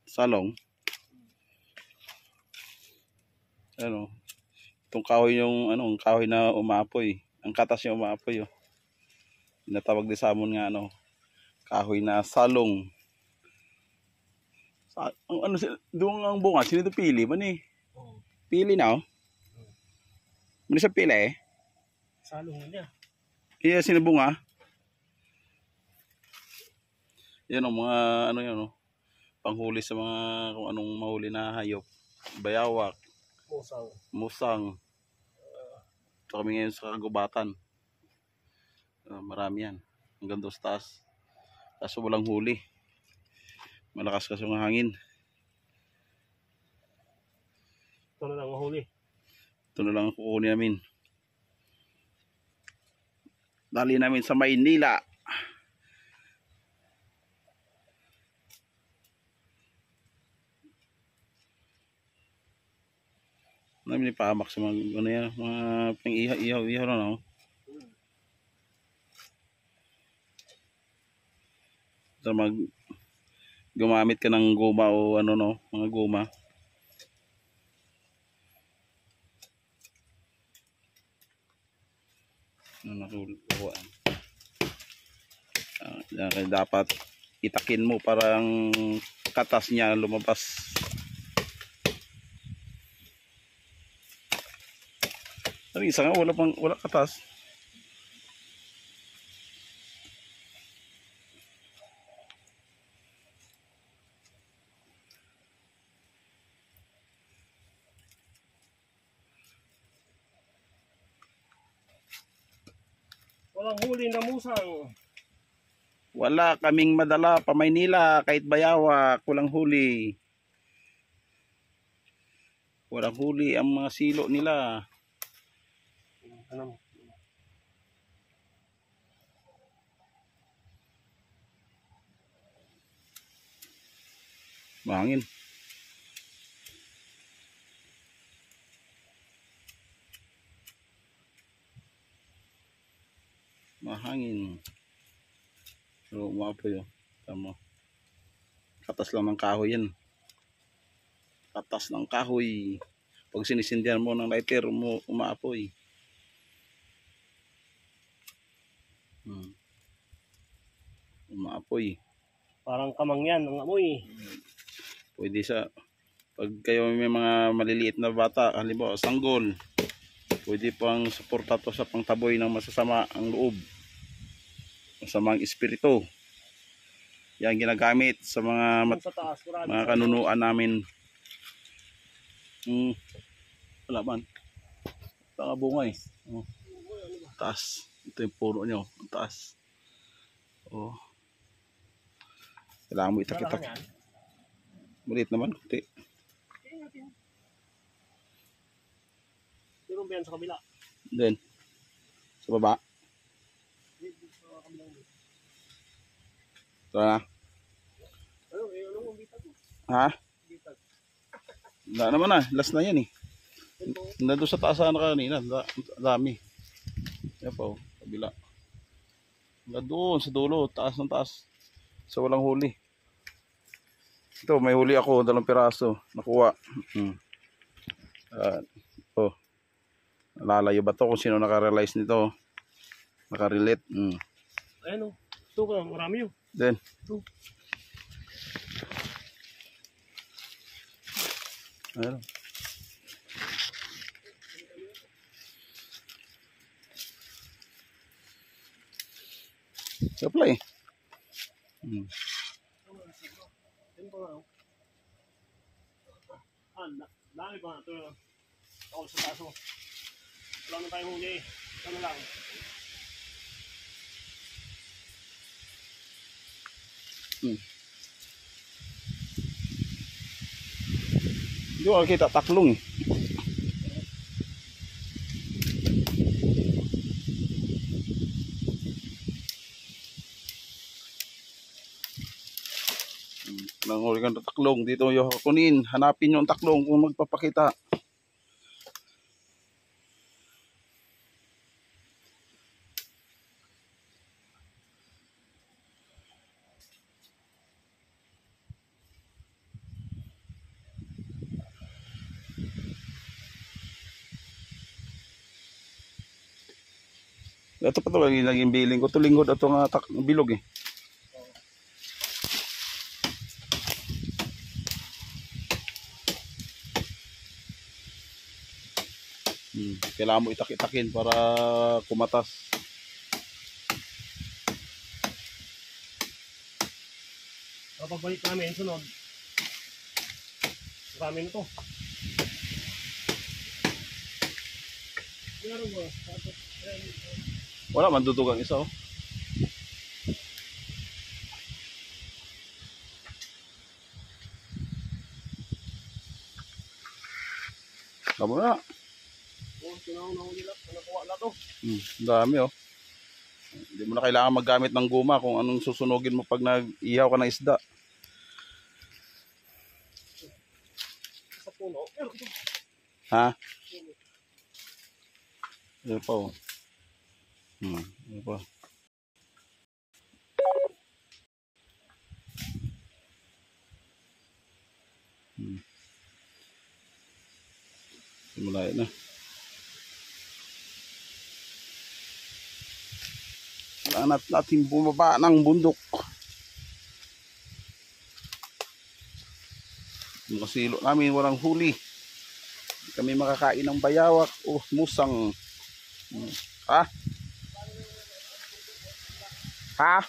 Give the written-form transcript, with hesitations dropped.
Salong. Ano? Itong kahoy yung kahoy na umaapoy. Ang katas niya umaapoy, oh. Tinatawag din sa amon nga kahoy na salong. Doon ang bunga, sino ito pili man eh. Pili na, oh. Muna siya pili eh. Salong niya. Iya, sino bunga? Yan, oh, mga yan, oh. Panghuli sa mga kung anong mahuli na hayop. Bayawak. Musang. Ito kami ngayon sa kagubatan. Marami yan. Hanggang doon sa taas. Kaso walang huli. Malakas kasi yung hangin. Ito na lang mahuli. Ito na lang kukunin namin. Dali namin sa Maynila. Namin ipahamak sa mga mga pang-ihaw-ihaw na, no? So gumamit ka ng goma o mga goma. Kaya dapat itakin mo parang katas niya lumabas. Sabi isa nga wala katas. Walang huli na musang. Wala kaming madala pa Maynila kahit bayawak, walang huli. Walang huli ang mga silo nila. Ano? Mahangin. Mahangin. So, umapoy, oh. Tama. Katas lang ng kahoy yan. Katas ng kahoy. Pag sinisindihan mo ng lighter, umaapoy. Umaapoy. Parang kamangyan ang amoy. Pwede pag kayo may mga maliliit na bata, halimbawa sanggol, pwede pang suporta to sa pangtaboy ng masasama ang loob. Masamang espiritu. Yan ginagamit sa mga kanunuan namin. Wala man. Baka bunga eh. Oh. Taas. Ito yung puno nyo. Taas. Oh. Kailangan mo itak-itak. Maliit naman. Kunti. Meron ba yan sa kabila? Then. Sa baba. Ito na. Ha? Wala naman na. Last na yan eh. Nandun sa taas na kanina. Dami. Yan pa oh. Kabila. Doon sa dulo. Taas ng taas. So walang huli. Ito may huli ako. 2 piraso. Nakuha. Oh. Lalayo ba to kung sino nakarealize nito? Nakarelate. Ayan o. Ito ka. Marami yun. Then. Ito. Ayan. Apply. Dami pa nga ito. Ako sa taso. Wala na tayong huli. Ito na lang. Hindi ko kita taklong eh. Nanghuli ka ng taklong. Dito yung kunin. Hanapin yung taklong kung magpapakita. Ito pa ito, naging billing ko. Ito lingkod ito nga bilog eh. Kailangan mo itak-itakin para kumatas. Kapag balik namin, sunod. Marami na to. Meron ba? Wala, mandudugang isa oh. Tama na. Oh, tinaw nila. Nakuha na to. Dami oh. Hindi mo na kailangan maggamit ng guma kung anong susunugin mo pag nag-ihaw ka ng isda. Sa puno. Ha? Ito pa oh. Ito pa. Simula na. Kailangan natin bumaba ng bundok. Yung kasilo namin walang huli. Hindi kami makakain ng bayawak o musang. Ha? Ha?